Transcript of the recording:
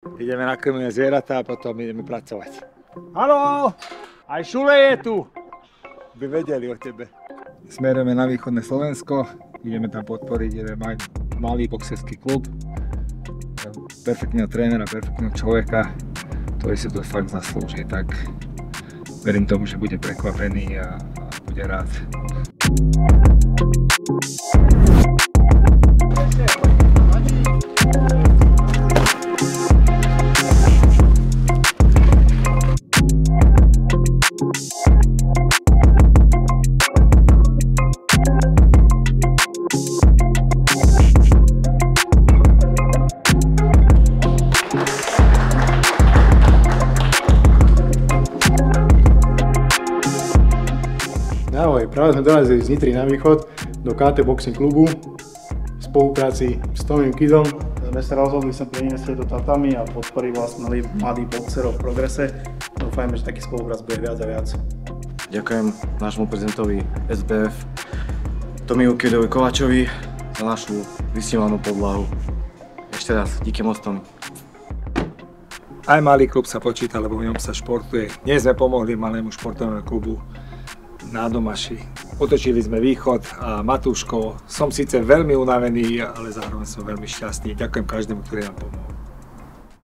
Ideme nakrmiť zvieratá a potom ideme pracovať. Haló! Aj Šule je tu! By vedeli o tebe. Smerujeme na východné Slovensko, ideme tam podporiť jeden malý boxerský klub. Perfektného trénera, perfektného človeka, ktorý si to fakt zaslúži, tak verím tomu, že bude prekvapený a bude rád. Ahoj, práve sme dorazili z Nitry na východ do KT Boxing klubu v spolupráci s Tomým Kidom. Sme sa rozhodli sa priniesť do tatami a podporiť vlastne mladých boxerov v progrese. Dúfajme, že taký spolupráca bude viac a viac. Ďakujem nášmu prezidentovi SBF, Tomiu Kidovi Kovačovi za našu vysnívanú podlahu. Ešte raz, díky moc, Tomi. Aj malý klub sa počíta, lebo v ňom sa športuje. Dnes sme pomohli malému športovému klubu na Domaši. Otočili sme východ a Matúškovo. Som síce veľmi unavený, ale zároveň som veľmi šťastný. Ďakujem každému, ktorý nám pomohol.